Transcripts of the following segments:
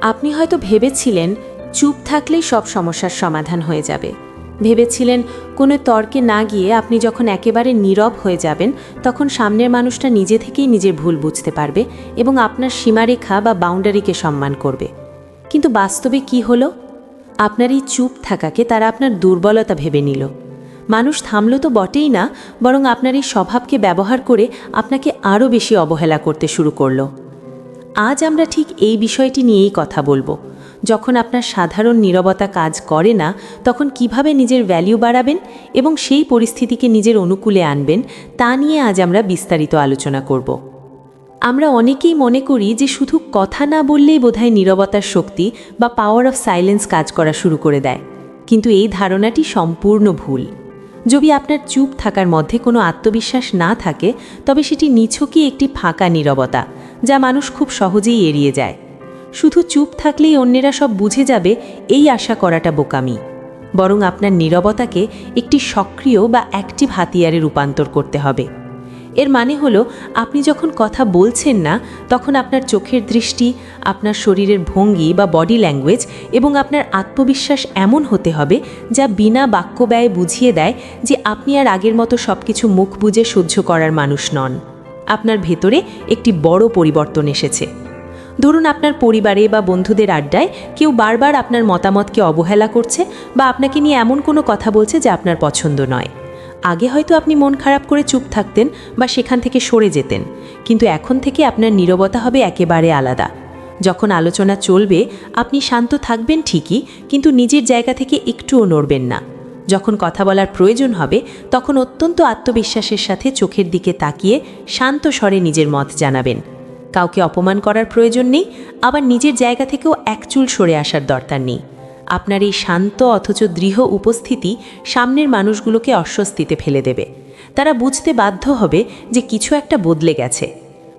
আপনি হয়তো ভেবেছিলেন চুপ থাকলেই সব সমস্যার সমাধান হয়ে যাবে। ভেবেছিলেন কোনো তর্কে না গিয়ে আপনি যখন একেবারে নীরব হয়ে যাবেন তখন সামনের মানুষটা নিজে থেকেই নিজের ভুল বুঝতে পারবে এবং আপনার সীমারেখা বা বাউন্ডারিকে সম্মান করবে। কিন্তু বাস্তবে কি হলো? আপনার এই চুপ থাকাকে তারা আপনার দুর্বলতা ভেবে নিল। মানুষ থামল তো বটেই না, বরং আপনার এই স্বভাবকে ব্যবহার করে আপনাকে আরও বেশি অবহেলা করতে শুরু করলো। আজ আমরা ঠিক এই বিষয়টি নিয়েই কথা বলবো। যখন আপনার সাধারণ নীরবতা কাজ করে না, তখন কিভাবে নিজের ভ্যালু বাড়াবেন এবং সেই পরিস্থিতিকে নিজের অনুকূলে আনবেন, তা নিয়ে আজ আমরা বিস্তারিত আলোচনা করব। আমরা অনেকেই মনে করি যে শুধু কথা না বললেই বোধহয় নীরবতার শক্তি বা পাওয়ার অফ সাইলেন্স কাজ করা শুরু করে দেয়, কিন্তু এই ধারণাটি সম্পূর্ণ ভুল। যদি আপনার চুপ থাকার মধ্যে কোনো আত্মবিশ্বাস না থাকে, তবে সেটি নিছকই একটি ফাঁকা নীরবতা, যা মানুষ খুব সহজেই এড়িয়ে যায়। শুধু চুপ থাকলেই অন্যেরা সব বুঝে যাবে, এই আশা করাটা বোকামি। বরং আপনার নীরবতাকে একটি সক্রিয় বা অ্যাক্টিভ হাতিয়ারে রূপান্তর করতে হবে। এর মানে হলো, আপনি যখন কথা বলছেন না, তখন আপনার চোখের দৃষ্টি, আপনার শরীরের ভঙ্গি বা বডি ল্যাঙ্গুয়েজ এবং আপনার আত্মবিশ্বাস এমন হতে হবে যা বিনা বাক্য ব্যয়ে বুঝিয়ে দেয় যে আপনি আর আগের মতো সব কিছু মুখ বুজে সহ্য করার মানুষ নন। আপনার ভেতরে একটি বড় পরিবর্তন এসেছে। ধরুন, আপনার পরিবারে বা বন্ধুদের আড্ডায় কেউ বারবার আপনার মতামতকে অবহেলা করছে বা আপনাকে নিয়ে এমন কোনো কথা বলছে যা আপনার পছন্দ নয়। আগে হয়তো আপনি মন খারাপ করে চুপ থাকতেন বা সেখান থেকে সরে যেতেন, কিন্তু এখন থেকে আপনার নীরবতা হবে একেবারে আলাদা। যখন আলোচনা চলবে, আপনি শান্ত থাকবেন ঠিকই, কিন্তু নিজের জায়গা থেকে একটুও নড়বেন না। যখন কথা বলার প্রয়োজন হবে, তখন অত্যন্ত আত্মবিশ্বাসের সাথে চোখের দিকে তাকিয়ে শান্ত স্বরে নিজের মত জানাবেন। কাউকে অপমান করার প্রয়োজন নেই, আবার নিজের জায়গা থেকেও একচুল সরে আসার দরকার নেই। আপনার এই শান্ত অথচ দৃঢ় উপস্থিতি সামনের মানুষগুলোকে অস্বস্তিতে ফেলে দেবে। তারা বুঝতে বাধ্য হবে যে কিছু একটা বদলে গেছে।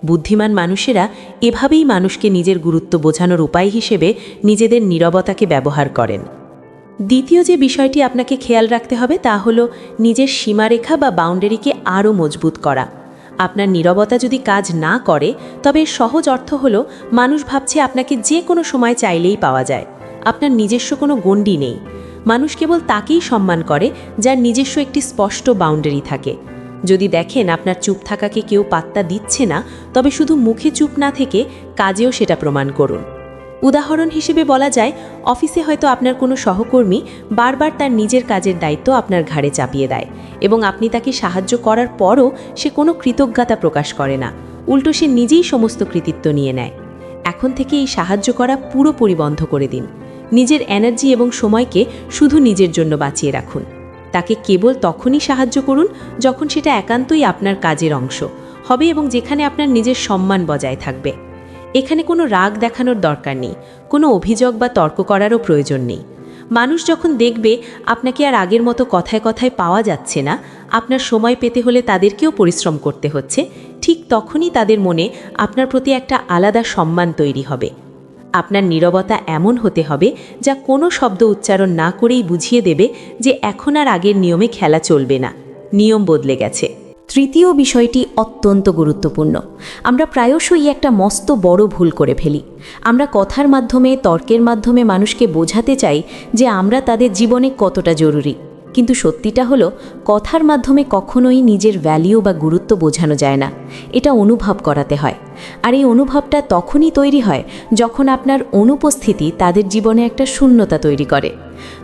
বুদ্ধিমান মানুষেরা এভাবেই মানুষকে নিজের গুরুত্ব বোঝানোর উপায় হিসেবে নিজেদের নীরবতাকে ব্যবহার করেন। দ্বিতীয় যে বিষয়টি আপনাকে খেয়াল রাখতে হবে তা হলো নিজের সীমারেখা বা বাউন্ডারিকে আরও মজবুত করা। আপনার নীরবতা যদি কাজ না করে, তবে এর সহজ অর্থ হলো মানুষ ভাবছে আপনাকে যে কোনো সময় চাইলেই পাওয়া যায়। আপনার নিজস্ব কোনো গণ্ডি নেই। মানুষ কেবল তাকেই সম্মান করে যার নিজস্ব একটি স্পষ্ট বাউন্ডারি থাকে। যদি দেখেন আপনার চুপ থাকাকে কেউ পাত্তা দিচ্ছে না, তবে শুধু মুখে চুপ না থেকে কাজেও সেটা প্রমাণ করুন। উদাহরণ হিসেবে বলা যায়, অফিসে হয়তো আপনার কোনো সহকর্মী বারবার তার নিজের কাজের দায়িত্ব আপনার ঘাড়ে চাপিয়ে দেয় এবং আপনি তাকে সাহায্য করার পরও সে কোনো কৃতজ্ঞতা প্রকাশ করে না, উল্টো সে নিজেই সমস্ত কৃতিত্ব নিয়ে নেয়। এখন থেকে এই সাহায্য করা পুরোপুরি বন্ধ করে দিন। নিজের এনার্জি এবং সময়কে শুধু নিজের জন্য বাঁচিয়ে রাখুন। তাকে কেবল তখনই সাহায্য করুন যখন সেটা একান্তই আপনার কাজের অংশ হবে এবং যেখানে আপনার নিজের সম্মান বজায় থাকবে। এখানে কোনো রাগ দেখানোর দরকার নেই, কোনো অভিযোগ বা তর্ক করারও প্রয়োজন নেই। মানুষ যখন দেখবে আপনাকে আর আগের মতো কথায় কথায় পাওয়া যাচ্ছে না, আপনার সময় পেতে হলে তাদেরকেও পরিশ্রম করতে হচ্ছে, ঠিক তখনই তাদের মনে আপনার প্রতি একটা আলাদা সম্মান তৈরি হবে। আপনার নীরবতা এমন হতে হবে যা কোনো শব্দ উচ্চারণ না করেই বুঝিয়ে দেবে যে এখন আর আগের নিয়মে খেলা চলবে না, নিয়ম বদলে গেছে। তৃতীয় বিষয়টি অত্যন্ত গুরুত্বপূর্ণ। আমরা প্রায়শই একটা মস্ত বড় ভুল করে ফেলি। আমরা কথার মাধ্যমে, তর্কের মাধ্যমে মানুষকে বোঝাতে চাই যে আমরা তাদের জীবনে কতটা জরুরি, কিন্তু সত্যিটা হলো কথার মাধ্যমে কখনোই নিজের ভ্যালিউ বা গুরুত্ব বোঝানো যায় না, এটা অনুভব করাতে হয়। আর এই অনুভবটা তখনই তৈরি হয় যখন আপনার অনুপস্থিতি তাদের জীবনে একটা শূন্যতা তৈরি করে।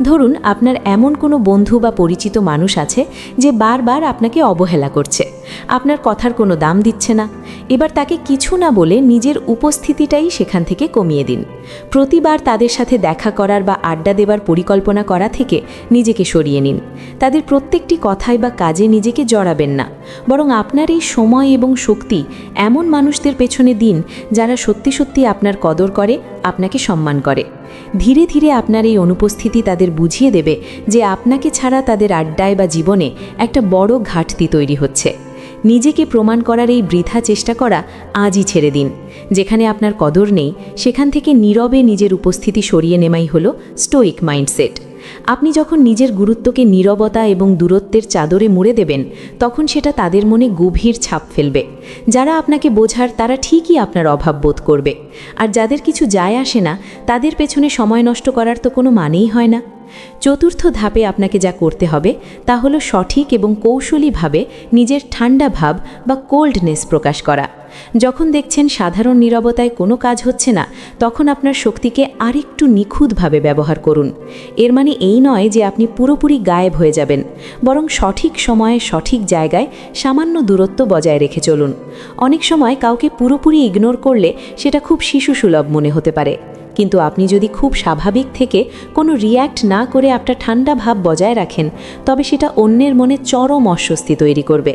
ধরুন, আপনার এমন কোনো বন্ধু বা পরিচিত মানুষ আছে যে বারবার আপনাকে অবহেলা করছে, আপনার কথার কোনো দাম দিচ্ছে না। এবার তাকে কিছু না বলে নিজের উপস্থিতিটাই সেখান থেকে কমিয়ে দিন। প্রতিবার তাদের সাথে দেখা করার বা আড্ডা দেবার পরিকল্পনা করা থেকে নিজেকে সরিয়ে নিন। তাদের প্রত্যেকটি কথায় বা কাজে নিজেকে জড়াবেন না, বরং আপনার এই সময় এবং শক্তি এমন মানুষদের পেছনে দিন যারা সত্যি সত্যি আপনার কদর করে, আপনাকে সম্মান করে। ধীরে ধীরে আপনার এই অনুপস্থিতি তাদের বুঝিয়ে দেবে যে আপনাকে ছাড়া তাদের আড্ডায় বা জীবনে একটা বড় ঘাটতি তৈরি হচ্ছে। নিজেকে প্রমাণ করার এই বৃথা চেষ্টা করা আজই ছেড়ে দিন। যেখানে আপনার কদর নেই, সেখান থেকে নীরবে নিজের উপস্থিতি সরিয়ে নেওয়াই হলো স্টোইক মাইন্ডসেট। আপনি যখন নিজের গুরুত্বকে নীরবতা এবং দূরত্বের চাদরে মুড়ে দেবেন, তখন সেটা তাদের মনে গভীর ছাপ ফেলবে। যারা আপনাকে বোঝার তারা ঠিকই আপনার অভাব বোধ করবে, আর যাদের কিছু যায় আসে না তাদের পেছনে সময় নষ্ট করার তো কোনো মানেই হয় না। চতুর্থ ধাপে আপনাকে যা করতে হবে তা হলো সঠিক এবং কৌশলীভাবে নিজের ঠান্ডা ভাব বা কোল্ডনেস প্রকাশ করা। যখন দেখছেন সাধারণ নীরবতায় কোনো কাজ হচ্ছে না, তখন আপনার শক্তিকে আরেকটু নিখুঁতভাবে ব্যবহার করুন। এর মানে এই নয় যে আপনি পুরোপুরি গায়েব হয়ে যাবেন, বরং সঠিক সময়ে সঠিক জায়গায় সামান্য দূরত্ব বজায় রেখে চলুন। অনেক সময় কাউকে পুরোপুরি ইগনোর করলে সেটা খুব শিশুসুলভ মনে হতে পারে, কিন্তু আপনি যদি খুব স্বাভাবিক থেকে কোনো রিয়্যাক্ট না করে আপনার ঠান্ডা ভাব বজায় রাখেন, তবে সেটা অন্যের মনে চরম অস্বস্তি তৈরি করবে।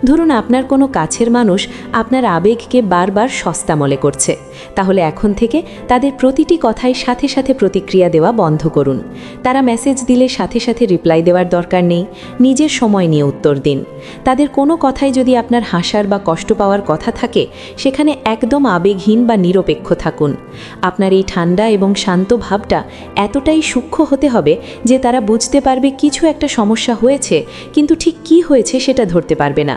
ধরুন আপনার কোনো কাছের মানুষ আপনার আবেগকে বারবার সস্তা মনে করছে, তাহলে এখন থেকে তাদের প্রতিটি কথায় সাথে সাথে প্রতিক্রিয়া দেওয়া বন্ধ করুন। তারা মেসেজ দিলে সাথে সাথে রিপ্লাই দেওয়ার দরকার নেই, নিজের সময় নিয়ে উত্তর দিন। তাদের কোনো কথায় যদি আপনার হাসার বা কষ্ট পাওয়ার কথা থাকে, সেখানে একদম আবেগহীন বা নিরপেক্ষ থাকুন। আপনার এই ঠান্ডা এবং শান্ত ভাবটা এতটাই সূক্ষ্ম হতে হবে যে তারা বুঝতে পারবে কিছু একটা সমস্যা হয়েছে, কিন্তু ঠিক কী হয়েছে সেটা ধরতে পারবে না।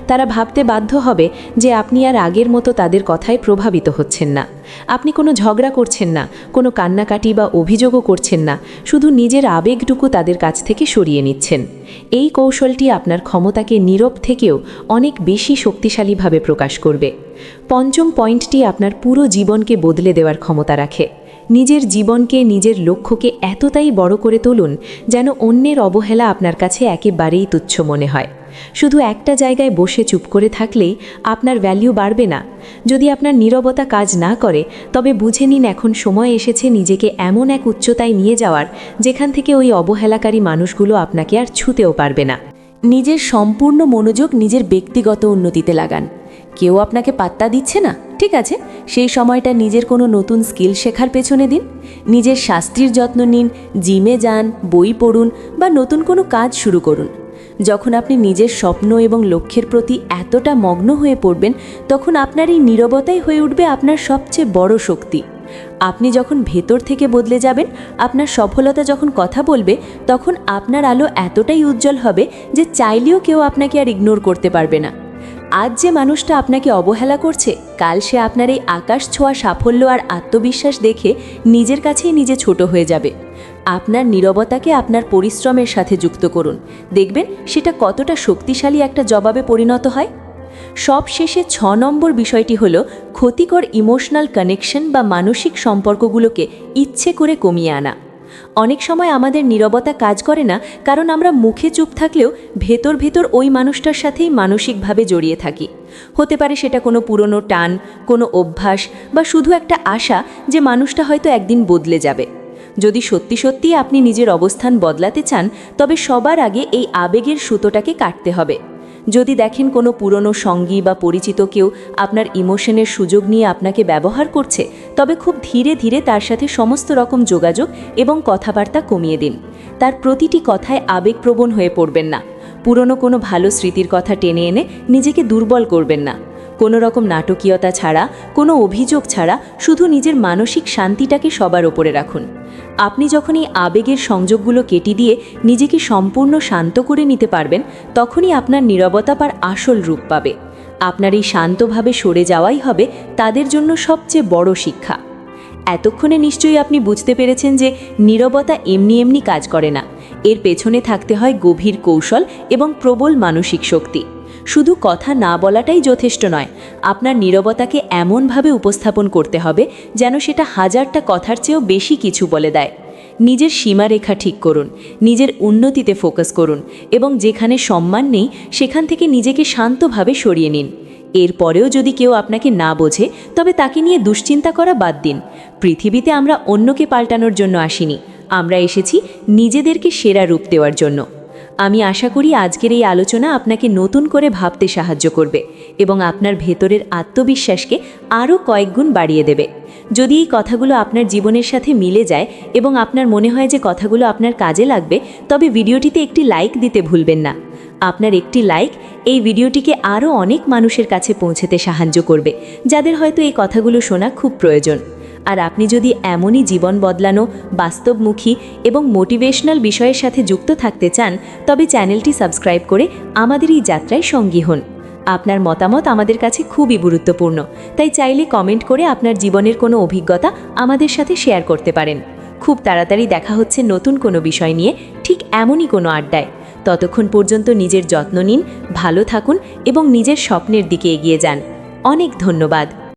তারা ভাবতে বাধ্য হবে যে আপনি আর আগের মতো তাদের কথায় প্রভাবিত হচ্ছেন না। আপনি কোনো ঝগড়া করছেন না, কোনো কান্নাকাটি বা অভিযোগও করছেন না, শুধু নিজের আবেগটুকু তাদের কাছ থেকে সরিয়ে নিচ্ছেন। এই কৌশলটি আপনার ক্ষমতাকে নীরব থেকেও অনেক বেশি শক্তিশালীভাবে প্রকাশ করবে। পঞ্চম পয়েন্টটি আপনার পুরো জীবনকে বদলে দেওয়ার ক্ষমতা রাখে। নিজের জীবনকে, নিজের লক্ষ্যকে এতটাই বড় করে তুলুন যেন অন্যের অবহেলা আপনার কাছে একেবারেই তুচ্ছ মনে হয়। শুধু একটা জায়গায় বসে চুপ করে থাকলেই আপনার ভ্যালু বাড়বে না। যদি আপনার নীরবতা কাজ না করে, তবে বুঝে নিন এখন সময় এসেছে নিজেকে এমন এক উচ্চতায় নিয়ে যাওয়ার যেখান থেকে ওই অবহেলাকারী মানুষগুলো আপনাকে আর ছুঁতেও পারবে না। নিজের সম্পূর্ণ মনোযোগ নিজের ব্যক্তিগত উন্নতিতে লাগান। কেউ আপনাকে পাত্তা দিচ্ছে না, ঠিক আছে, সেই সময়টা নিজের কোনো নতুন স্কিল শেখার পেছনে দিন। নিজের স্বাস্থ্যের যত্ন নিন, জিমে যান, বই পড়ুন বা নতুন কোনো কাজ শুরু করুন। যখন আপনি নিজের স্বপ্ন এবং লক্ষ্যের প্রতি এতটা মগ্ন হয়ে পড়বেন, তখন আপনার এই নীরবতাই হয়ে উঠবে আপনার সবচেয়ে বড় শক্তি। আপনি যখন ভেতর থেকে বদলে যাবেন, আপনার সফলতা যখন কথা বলবে, তখন আপনার আলো এতটাই উজ্জ্বল হবে যে চাইলেও কেউ আপনাকে আর ইগনোর করতে পারবে না। আজ যে মানুষটা আপনাকে অবহেলা করছে, কাল সে আপনার এই আকাশ ছোঁয়া সাফল্য আর আত্মবিশ্বাস দেখে নিজের কাছেই নিজে ছোট হয়ে যাবে। আপনার নীরবতাকে আপনার পরিশ্রমের সাথে যুক্ত করুন, দেখবেন সেটা কতটা শক্তিশালী একটা জবাবে পরিণত হয়। সব শেষে 6 নম্বর বিষয়টি হলো ক্ষতিকর ইমোশনাল কানেকশন বা মানসিক সম্পর্কগুলোকে ইচ্ছে করে কমিয়ে আনা। অনেক সময় আমাদের নীরবতা কাজ করে না, কারণ আমরা মুখে চুপ থাকলেও ভেতর ভেতর ওই মানুষটার সাথেই মানসিকভাবে জড়িয়ে থাকি। হতে পারে সেটা কোনো পুরনো টান, কোনো অভ্যাস বা শুধু একটা আশা যে মানুষটা হয়তো একদিন বদলে যাবে। যদি সত্যি সত্যি আপনি নিজের অবস্থান বদলাতে চান, তবে সবার আগে এই আবেগের সুতোটাকে কাটতে হবে। যদি দেখেন কোনো পুরনো সঙ্গী বা পরিচিত কেউ আপনার ইমোশনের সুযোগ নিয়ে আপনাকে ব্যবহার করছে, তবে খুব ধীরে ধীরে তার সাথে সমস্ত রকম যোগাযোগ এবং কথাবার্তা কমিয়ে দিন। তার প্রতিটি কথায় আবেগপ্রবণ হয়ে পড়বেন না। পুরনো কোনো ভালো স্মৃতির কথা টেনে এনে নিজেকে দুর্বল করবেন না। কোনো রকম নাটকীয়তা ছাড়া, কোনো অভিযোগ ছাড়া শুধু নিজের মানসিক শান্তিটাকে সবার ওপরে রাখুন। আপনি যখন এই আবেগের সংযোগগুলো কেটে দিয়ে নিজেকে সম্পূর্ণ শান্ত করে নিতে পারবেন, তখনই আপনার নীরবতা তার আসল রূপ পাবে। আপনার এই শান্তভাবে সরে যাওয়াই হবে তাদের জন্য সবচেয়ে বড় শিক্ষা। এতক্ষণে নিশ্চয়ই আপনি বুঝতে পেরেছেন যে নীরবতা এমনি এমনি কাজ করে না। এর পেছনে থাকতে হয় গভীর কৌশল এবং প্রবল মানসিক শক্তি। শুধু কথা না বলাটাই যথেষ্ট নয়, আপনার নীরবতাকে এমনভাবে উপস্থাপন করতে হবে যেন সেটা হাজারটা কথার চেয়েও বেশি কিছু বলে দেয়। নিজের সীমারেখা ঠিক করুন, নিজের উন্নতিতে ফোকাস করুন এবং যেখানে সম্মান নেই সেখান থেকে নিজেকে শান্তভাবে সরিয়ে নিন। এরপরেও যদি কেউ আপনাকে না বোঝে, তবে তাকে নিয়ে দুশ্চিন্তা করা বাদ দিন। পৃথিবীতে আমরা অন্যকে পাল্টানোর জন্য আসিনি, আমরা এসেছি নিজেদেরকে সেরা রূপ দেওয়ার জন্য। আমি আশা করি আজকের এই আলোচনা আপনাকে নতুন করে ভাবতে সাহায্য করবে এবং আপনার ভেতরের আত্মবিশ্বাসকে আরও কয়েক গুণ বাড়িয়ে দেবে। যদি এই কথাগুলো আপনার জীবনের সাথে মিলে যায় এবং আপনার মনে হয় যে কথাগুলো আপনার কাজে লাগবে, তবে ভিডিওটিতে একটি লাইক দিতে ভুলবেন না। আপনার একটি লাইক এই ভিডিওটিকে আরও অনেক মানুষের কাছে পৌঁছাতে সাহায্য করবে, যাদের হয়তো এই কথাগুলো শোনা খুব প্রয়োজন। আর আপনি যদি এমনই জীবন বদলানো, বাস্তবমুখী এবং মোটিভেশনাল বিষয়ের সাথে যুক্ত থাকতে চান, তবে চ্যানেলটি সাবস্ক্রাইব করে আমাদের এই যাত্রায় সঙ্গী হন। আপনার মতামত আমাদের কাছে খুবই গুরুত্বপূর্ণ, তাই চাইলে কমেন্ট করে আপনার জীবনের কোনো অভিজ্ঞতা আমাদের সাথে শেয়ার করতে পারেন। খুব তাড়াতাড়ি দেখা হচ্ছে নতুন কোনো বিষয় নিয়ে, ঠিক এমনই কোনো আড্ডায়। ততক্ষণ পর্যন্ত নিজের যত্ন নিন, ভালো থাকুন এবং নিজের স্বপ্নের দিকে এগিয়ে যান। অনেক ধন্যবাদ।